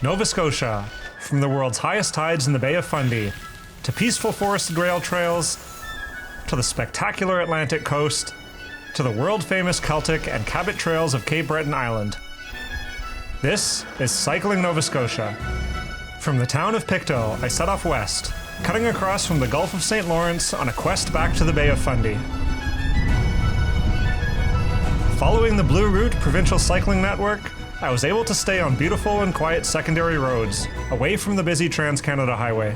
Nova Scotia, from the world's highest tides in the Bay of Fundy, to peaceful forested rail trails, to the spectacular Atlantic coast, to the world-famous Celtic and Cabot Trails of Cape Breton Island. This is Cycling Nova Scotia. From the town of Pictou, I set off west, cutting across from the Gulf of St. Lawrence on a quest back to the Bay of Fundy. Following the Blue Route provincial cycling network, I was able to stay on beautiful and quiet secondary roads, away from the busy Trans-Canada Highway.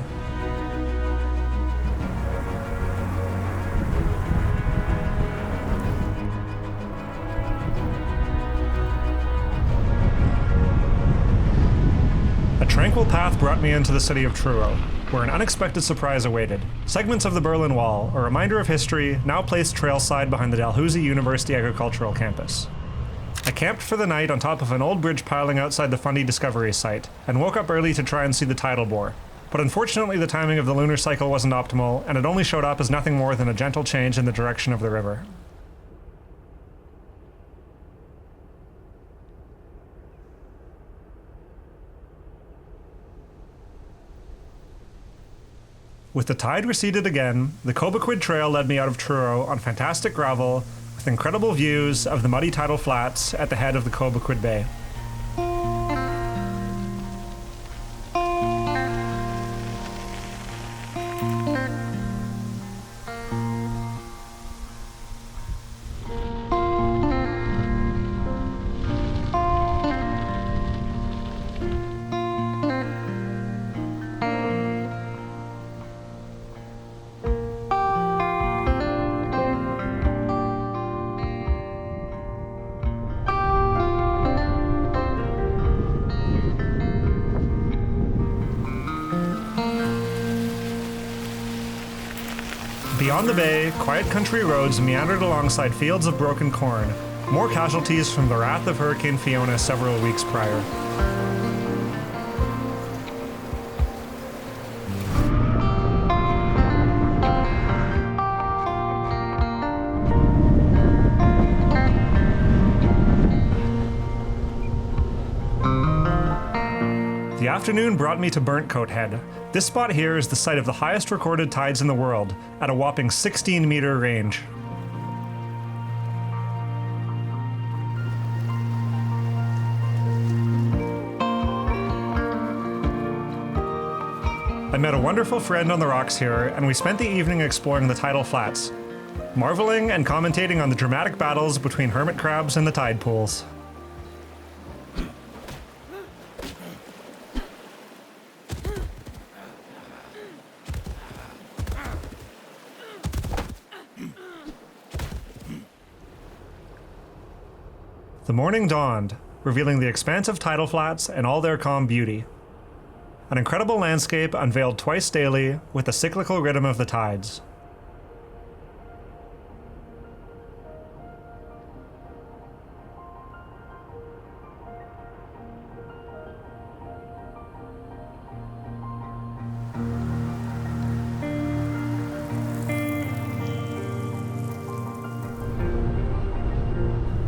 A tranquil path brought me into the city of Truro, where an unexpected surprise awaited. Segments of the Berlin Wall, a reminder of history, now placed trailside behind the Dalhousie University Agricultural Campus. I camped for the night on top of an old bridge piling outside the Fundy Discovery site, and woke up early to try and see the tidal bore. But unfortunately the timing of the lunar cycle wasn't optimal, and it only showed up as nothing more than a gentle change in the direction of the river. With the tide receded again, the Cobequid trail led me out of Truro on fantastic gravel, with incredible views of the muddy tidal flats at the head of the Cobequid Bay. Beyond the bay, quiet country roads meandered alongside fields of broken corn, more casualties from the wrath of Hurricane Fiona several weeks prior. The afternoon brought me to Burntcoat Head. This spot here is the site of the highest recorded tides in the world, at a whopping 16-meter range. I met a wonderful friend on the rocks here, and we spent the evening exploring the tidal flats, marveling and commentating on the dramatic battles between hermit crabs and the tide pools. The morning dawned, revealing the expansive tidal flats and all their calm beauty. An incredible landscape unveiled twice daily with the cyclical rhythm of the tides.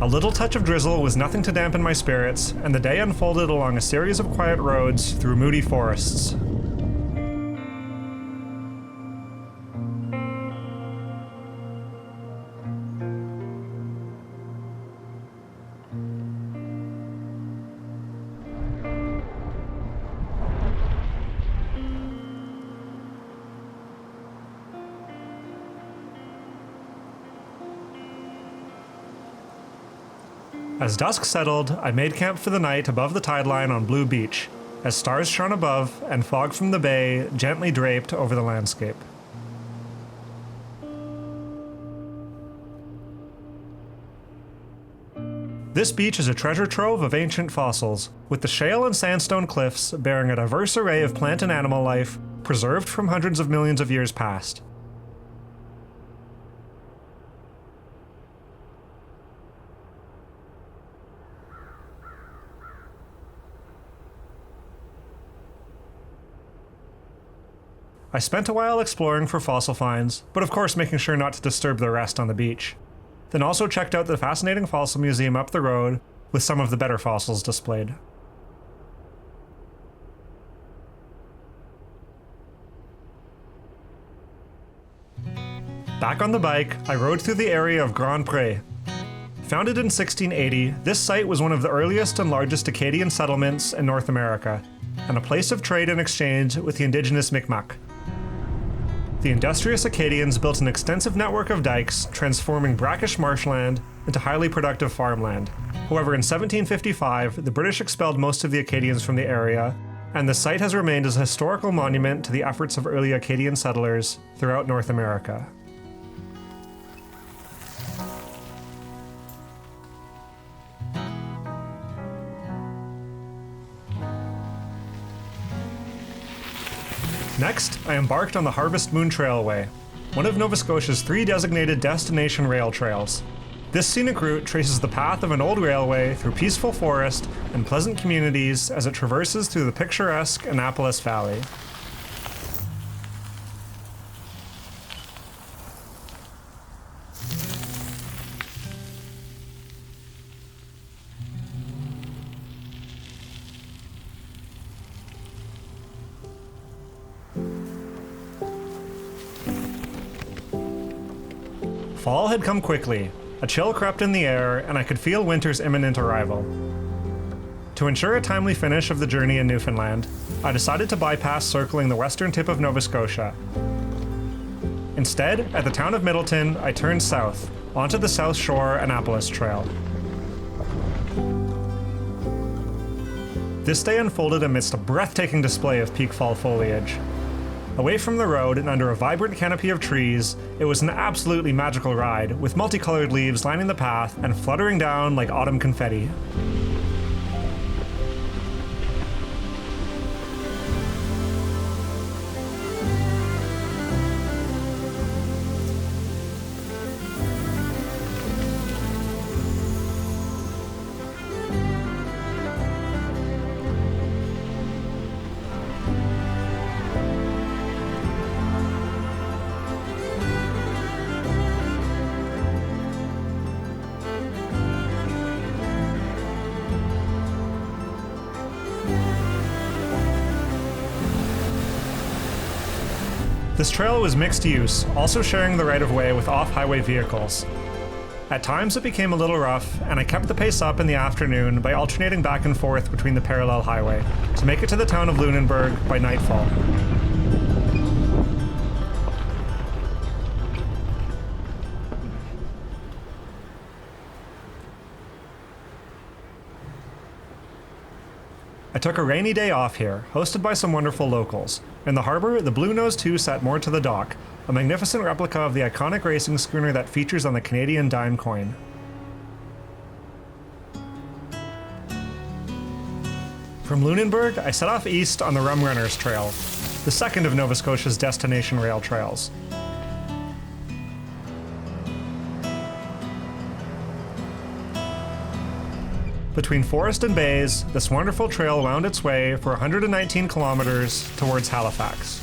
A little touch of drizzle was nothing to dampen my spirits, and the day unfolded along a series of quiet roads through moody forests. As dusk settled, I made camp for the night above the tide line on Blue Beach, as stars shone above and fog from the bay gently draped over the landscape. This beach is a treasure trove of ancient fossils, with the shale and sandstone cliffs bearing a diverse array of plant and animal life preserved from hundreds of millions of years past. I spent a while exploring for fossil finds, but of course making sure not to disturb the rest on the beach. Then also checked out the fascinating fossil museum up the road, with some of the better fossils displayed. Back on the bike, I rode through the area of Grand-Pré. Founded in 1680, this site was one of the earliest and largest Acadian settlements in North America, and a place of trade and exchange with the indigenous Mi'kmaq. The industrious Acadians built an extensive network of dikes, transforming brackish marshland into highly productive farmland. However, in 1755, the British expelled most of the Acadians from the area, and the site has remained as a historical monument to the efforts of early Acadian settlers throughout North America. Next, I embarked on the Harvest Moon Trailway, one of Nova Scotia's 3 designated destination rail trails. This scenic route traces the path of an old railway through peaceful forest and pleasant communities as it traverses through the picturesque Annapolis Valley. Fall had come quickly. A chill crept in the air, and I could feel winter's imminent arrival. To ensure a timely finish of the journey in Newfoundland, I decided to bypass circling the western tip of Nova Scotia. Instead, at the town of Middleton, I turned south, onto the South Shore Annapolis Trail. This day unfolded amidst a breathtaking display of peak fall foliage. Away from the road and under a vibrant canopy of trees, it was an absolutely magical ride, with multicolored leaves lining the path and fluttering down like autumn confetti. This trail was mixed use, also sharing the right-of-way with off-highway vehicles. At times it became a little rough, and I kept the pace up in the afternoon by alternating back and forth between the parallel highway, to make it to the town of Lunenburg by nightfall. I took a rainy day off here, hosted by some wonderful locals. In the harbour, the Blue Nose 2 sat moored to the dock, a magnificent replica of the iconic racing schooner that features on the Canadian dime coin. From Lunenburg, I set off east on the Rum Runners Trail, the second of Nova Scotia's destination rail trails. Between forest and bays, this wonderful trail wound its way for 119 kilometers towards Halifax.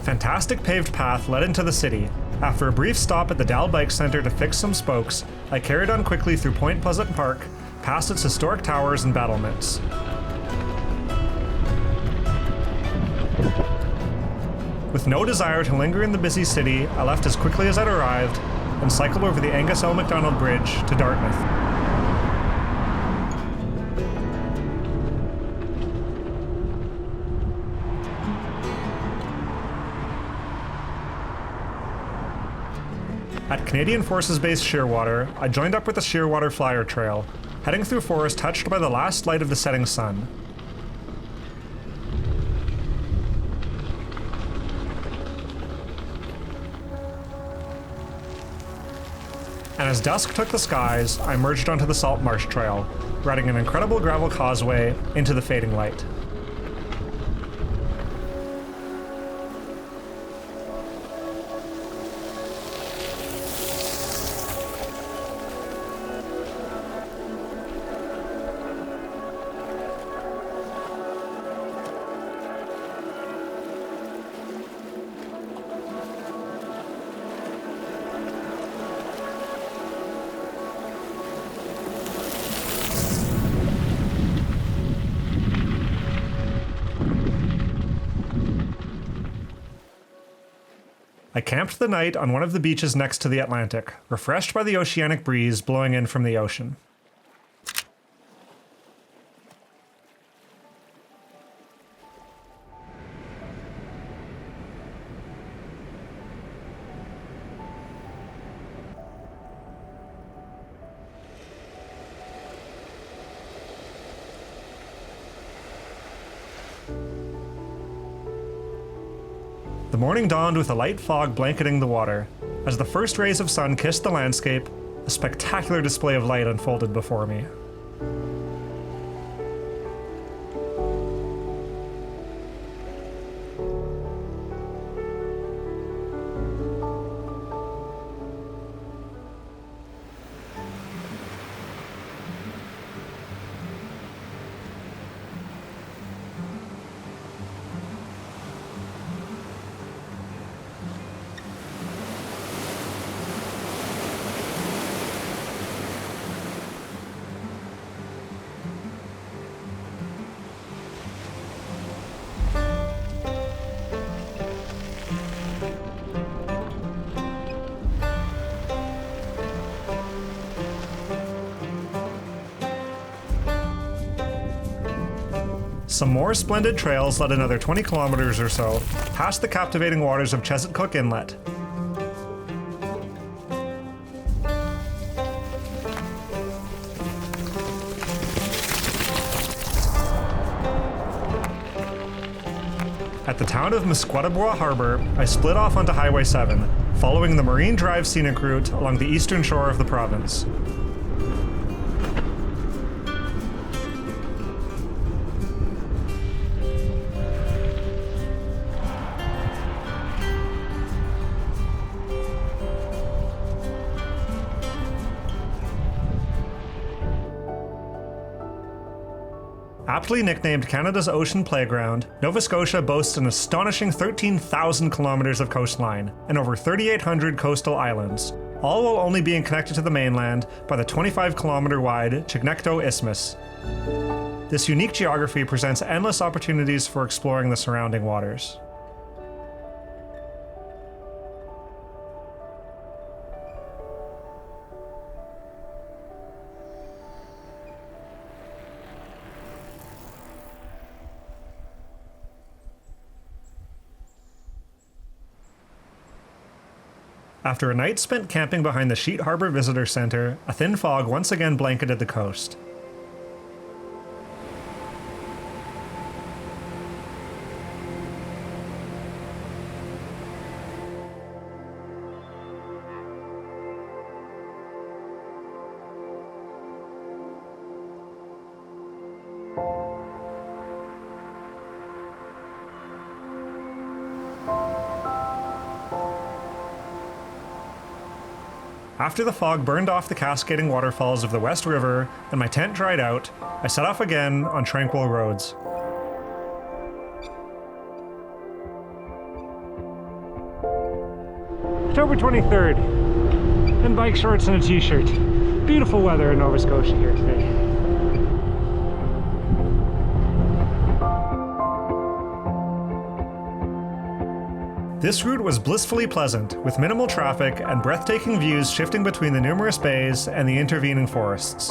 Fantastic paved path led into the city. After a brief stop at the Dal Bike Centre to fix some spokes, I carried on quickly through Point Pleasant Park, past its historic towers and battlements. With no desire to linger in the busy city, I left as quickly as I'd arrived and cycle over the Angus L. MacDonald Bridge to Dartmouth. At Canadian Forces Base Shearwater, I joined up with the Shearwater Flyer Trail, heading through forest touched by the last light of the setting sun. And as dusk took the skies, I emerged onto the Salt Marsh Trail, riding an incredible gravel causeway into the fading light. I camped the night on one of the beaches next to the Atlantic, refreshed by the oceanic breeze blowing in from the ocean. The morning dawned with a light fog blanketing the water. As the first rays of sun kissed the landscape, a spectacular display of light unfolded before me. Some more splendid trails led another 20 kilometers or so, past the captivating waters of Chesapeake Inlet. At the town of Musquatabois Harbour, I split off onto Highway 7, following the Marine Drive scenic route along the eastern shore of the province. Aptly nicknamed Canada's Ocean Playground, Nova Scotia boasts an astonishing 13,000 kilometers of coastline and over 3,800 coastal islands, all while only being connected to the mainland by the 25-kilometer-wide Chignecto Isthmus. This unique geography presents endless opportunities for exploring the surrounding waters. After a night spent camping behind the Sheet Harbour Visitor Centre, a thin fog once again blanketed the coast. After the fog burned off the cascading waterfalls of the West River and my tent dried out, I set off again on tranquil roads. October 23rd, in bike shorts and a t-shirt. Beautiful weather in Nova Scotia here today. This route was blissfully pleasant, with minimal traffic and breathtaking views shifting between the numerous bays and the intervening forests.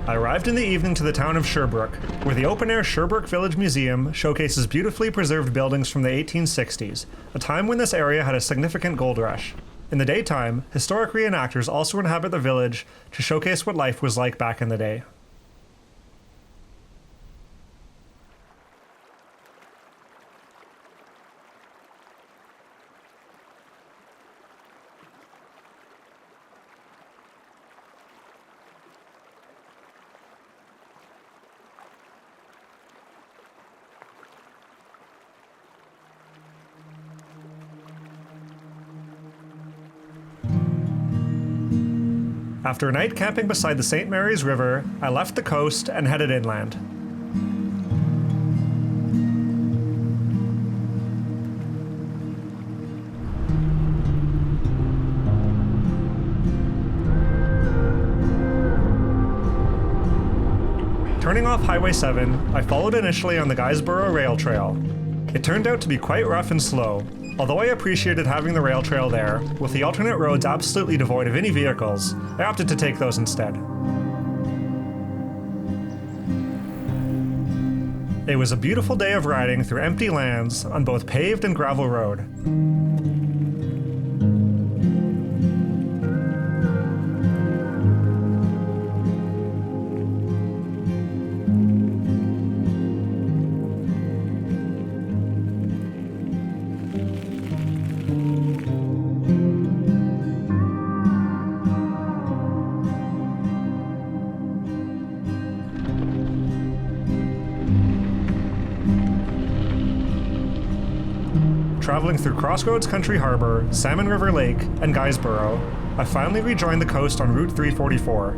I arrived in the evening to the town of Sherbrooke, where the open-air Sherbrooke Village Museum showcases beautifully preserved buildings from the 1860s, a time when this area had a significant gold rush. In the daytime, historic reenactors also inhabit the village to showcase what life was like back in the day. After a night camping beside the St. Mary's River, I left the coast and headed inland. Turning off Highway 7, I followed initially on the Guysborough Rail Trail. It turned out to be quite rough and slow. Although I appreciated having the rail trail there, with the alternate roads absolutely devoid of any vehicles, I opted to take those instead. It was a beautiful day of riding through empty lands on both paved and gravel road. Traveling through Crossroads Country Harbour, Salmon River Lake, and Guysborough, I finally rejoined the coast on Route 344.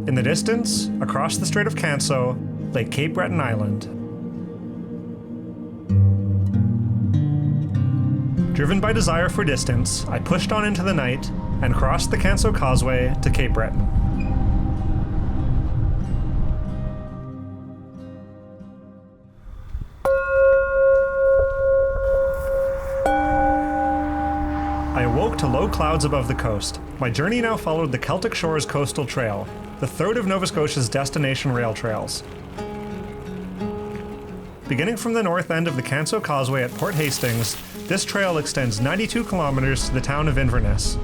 In the distance, across the Strait of Canso, lay Cape Breton Island. Driven by desire for distance, I pushed on into the night and crossed the Canso Causeway to Cape Breton. I awoke to low clouds above the coast. My journey now followed the Celtic Shores Coastal Trail, the third of Nova Scotia's destination rail trails. Beginning from the north end of the Canso Causeway at Port Hastings, this trail extends 92 kilometers to the town of Inverness.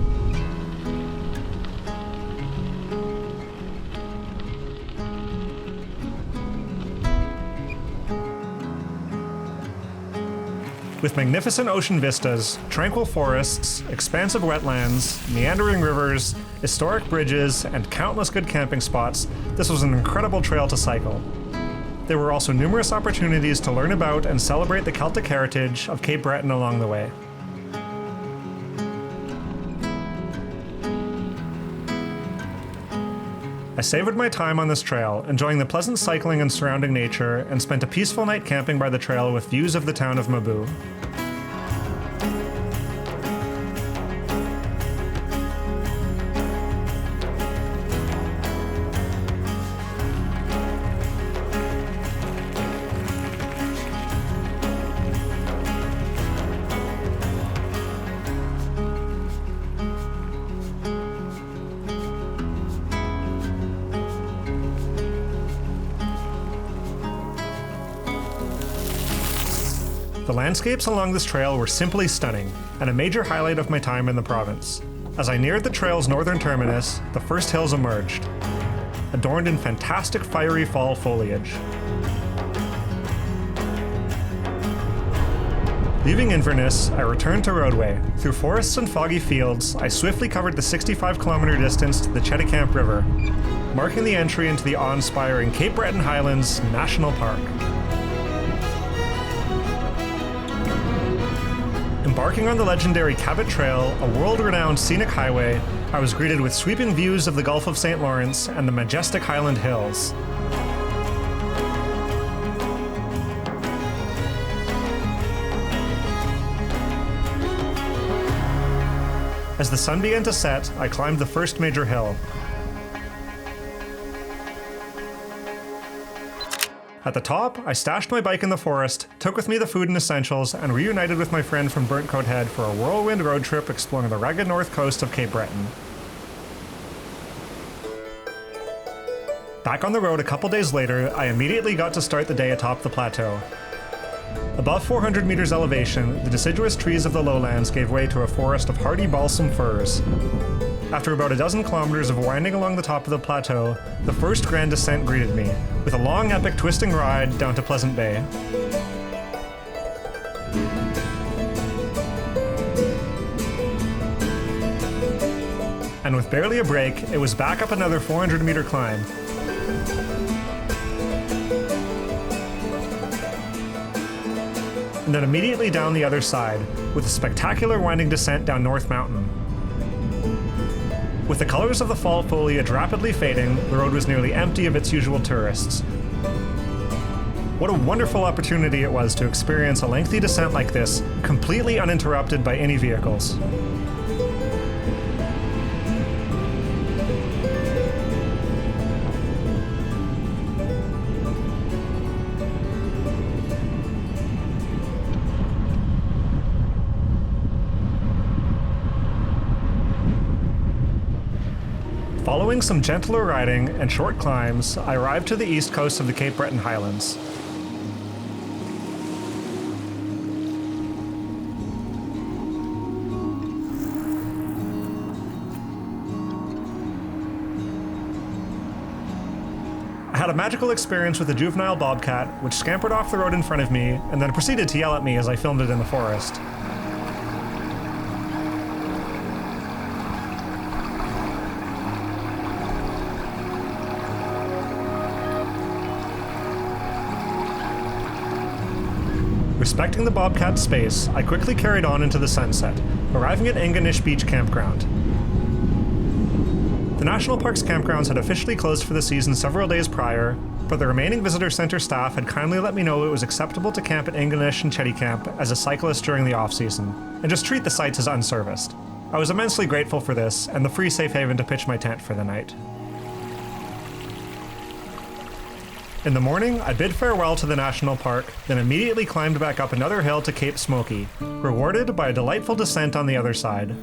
With magnificent ocean vistas, tranquil forests, expansive wetlands, meandering rivers, historic bridges, and countless good camping spots, this was an incredible trail to cycle. There were also numerous opportunities to learn about and celebrate the Celtic heritage of Cape Breton along the way. I savored my time on this trail, enjoying the pleasant cycling and surrounding nature, and spent a peaceful night camping by the trail with views of the town of Mabou. The landscapes along this trail were simply stunning, and a major highlight of my time in the province. As I neared the trail's northern terminus, the first hills emerged, adorned in fantastic fiery fall foliage. Leaving Inverness, I returned to roadway. Through forests and foggy fields, I swiftly covered the 65-kilometer distance to the Cheticamp River, marking the entry into the awe-inspiring Cape Breton Highlands National Park. Embarking on the legendary Cabot Trail, a world-renowned scenic highway, I was greeted with sweeping views of the Gulf of St. Lawrence and the majestic Highland Hills. As the sun began to set, I climbed the first major hill. At the top, I stashed my bike in the forest, took with me the food and essentials, and reunited with my friend from Burntcoat Head for a whirlwind road trip exploring the rugged north coast of Cape Breton. Back on the road a couple days later, I immediately got to start the day atop the plateau. Above 400 meters elevation, the deciduous trees of the lowlands gave way to a forest of hardy balsam firs. After about a dozen kilometers of winding along the top of the plateau, the first grand descent greeted me, with a long epic twisting ride down to Pleasant Bay. And with barely a break, it was back up another 400-meter climb. And then immediately down the other side, with a spectacular winding descent down North Mountain. With the colors of the fall foliage rapidly fading, the road was nearly empty of its usual tourists. What a wonderful opportunity it was to experience a lengthy descent like this, completely uninterrupted by any vehicles. Following some gentler riding and short climbs, I arrived to the east coast of the Cape Breton Highlands. I had a magical experience with a juvenile bobcat, which scampered off the road in front of me and then proceeded to yell at me as I filmed it in the forest. Respecting the bobcat's space, I quickly carried on into the sunset, arriving at Ingonish Beach Campground. The National Park's campgrounds had officially closed for the season several days prior, but the remaining visitor center staff had kindly let me know it was acceptable to camp at Ingonish and Chetty Camp as a cyclist during the off-season, and just treat the sites as unserviced. I was immensely grateful for this, and the free safe haven to pitch my tent for the night. In the morning, I bid farewell to the national park, then immediately climbed back up another hill to Cape Smoky, rewarded by a delightful descent on the other side.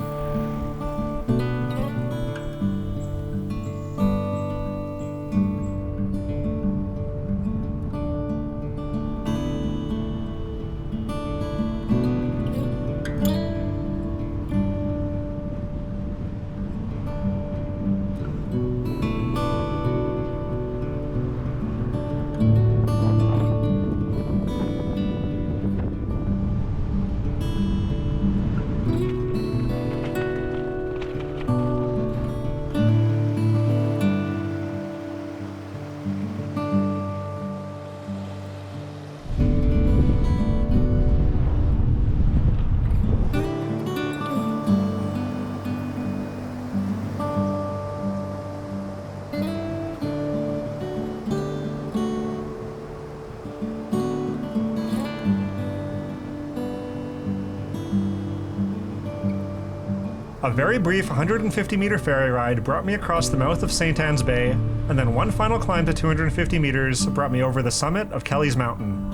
A very brief 150-meter ferry ride brought me across the mouth of St. Anne's Bay, and then one final climb to 250 meters brought me over the summit of Kelly's Mountain.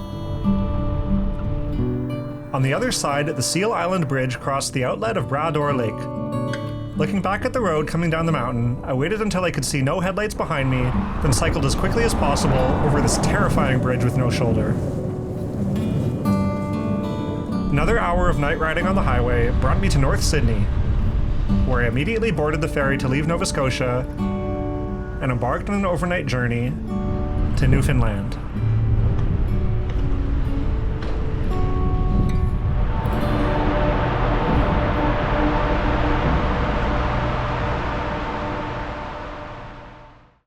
On the other side, the Seal Island Bridge crossed the outlet of Bras-d'Or Lake. Looking back at the road coming down the mountain, I waited until I could see no headlights behind me, then cycled as quickly as possible over this terrifying bridge with no shoulder. Another hour of night riding on the highway brought me to North Sydney, where I immediately boarded the ferry to leave Nova Scotia and embarked on an overnight journey to Newfoundland.